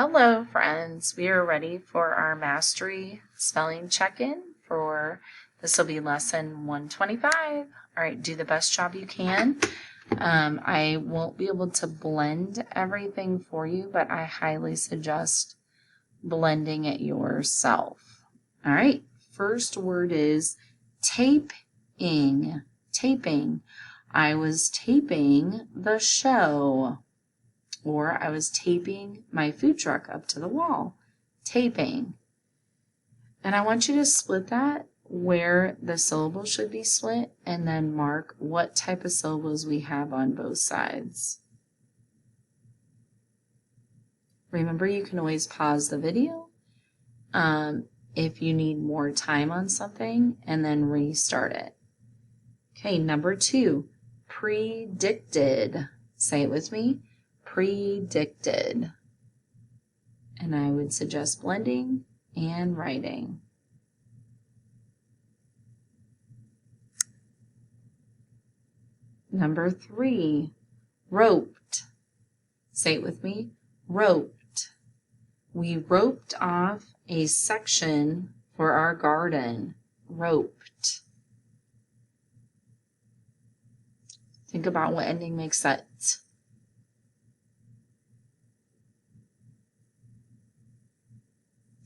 Hello, friends. We are ready for our mastery spelling check-in this will be lesson 125. All right, do the best job you can. I won't be able to blend everything for you, but I highly suggest blending it yourself. All right, first word is taping. Taping. I was taping the show. Or I was taping my food truck up to the wall. Taping. And I want you to split that where the syllables should be split and then mark what type of syllables we have on both sides. Remember, you can always pause the video if you need more time on something and then restart it. Okay, number 2, predicted. Say it with me. Predicted. And I would suggest blending and writing. Number 3, roped. Say it with me. Roped. We roped off a section for our garden. Roped. Think about what ending makes sense.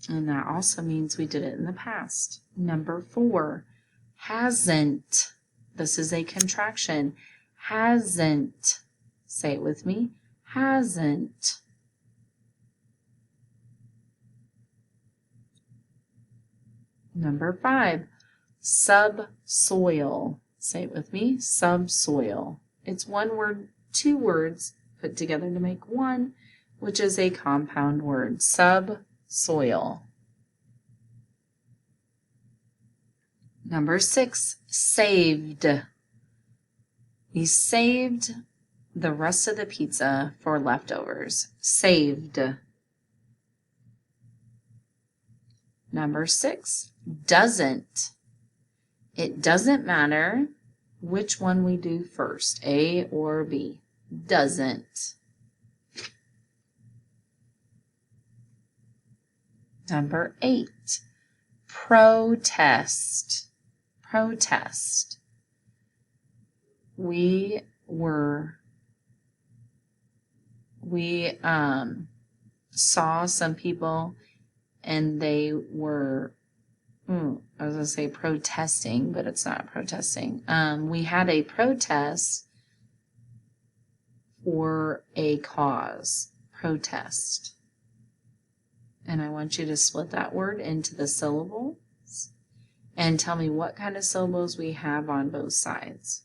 And that also means we did it in the past. Number 4, hasn't. This is a contraction. Hasn't. Say it with me. Hasn't. Number 5, subsoil. Say it with me. Subsoil. It's one word, 2 words put together to make one, which is a compound word. Subsoil. Number 6, saved. We saved the rest of the pizza for leftovers. Saved. Number 6, doesn't. It doesn't matter which one we do first, A or B. Doesn't. Number 8, protest. Protest. We saw some people and they were, I was going to say protesting, but it's not protesting. We had a protest for a cause. Protest. And I want you to split that word into the syllables and tell me what kind of syllables we have on both sides.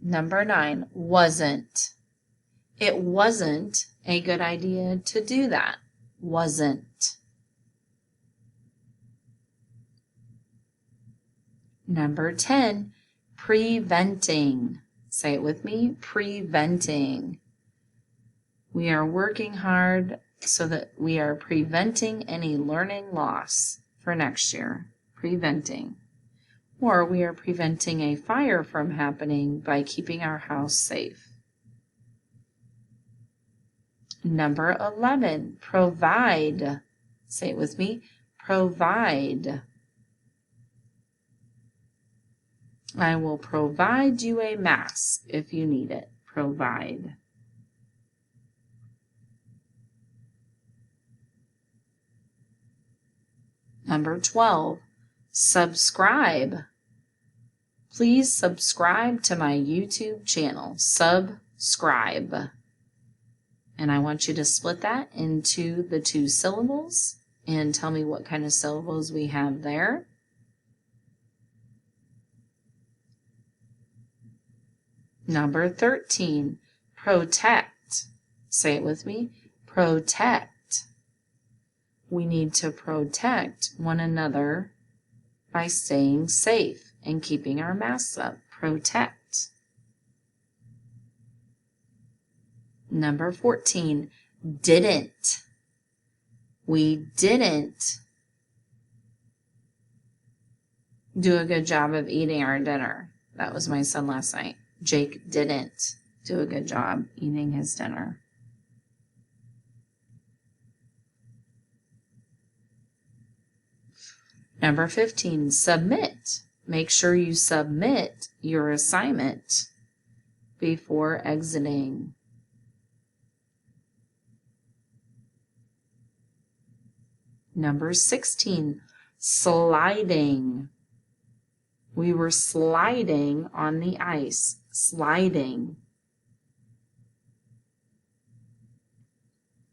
Number 9, wasn't. It wasn't a good idea to do that. Wasn't. Number 10, preventing. Say it with me. Preventing. We are working hard so that we are preventing any learning loss for next year. Preventing. Or we are preventing a fire from happening by keeping our house safe. Number 11, provide. Say it with me. Provide. I will provide you a mask if you need it. Provide. Number 12, subscribe. Please subscribe to my YouTube channel. Subscribe. And I want you to split that into the 2 syllables and tell me what kind of syllables we have there. Number 13, protect. Say it with me. Protect. We need to protect one another by staying safe and keeping our masks up. Protect. Number 14, didn't. We didn't do a good job of eating our dinner. That was my son last night. Jake didn't do a good job eating his dinner. Number 15, submit. Make sure you submit your assignment before exiting. Number 16, sliding. We were sliding on the ice. Sliding.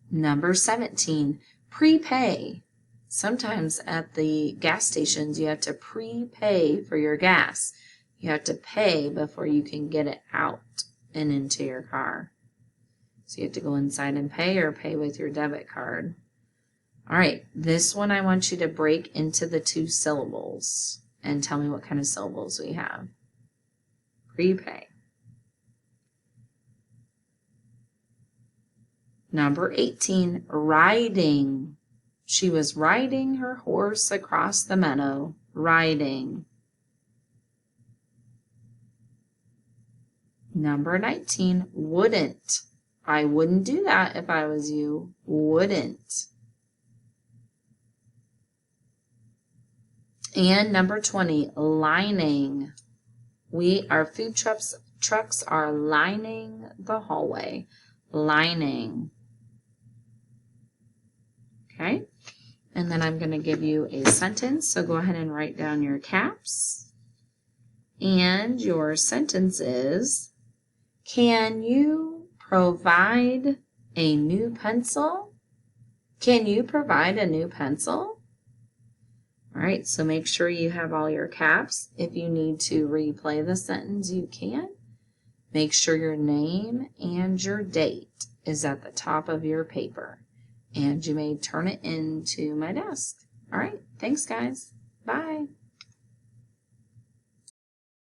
Number 17, prepay. Sometimes at the gas stations, you have to prepay for your gas. You have to pay before you can get it out and into your car. So you have to go inside and pay or pay with your debit card. All right, this one I want you to break into the 2 syllables and tell me what kind of syllables we have. Prepay. Number 18, riding. She was riding her horse across the meadow. Riding. Number 19, wouldn't. I wouldn't do that if I was you. Wouldn't. And number 20, lining. Our food trucks are lining the hallway. Lining. Okay? And then I'm going to give you a sentence, so go ahead and write down your caps. And your sentence is, can you provide a new pencil? Can you provide a new pencil? All right, so make sure you have all your caps. If you need to replay the sentence, you can. Make sure your name and your date is at the top of your paper. And you may turn it into my desk. All right, thanks guys. Bye.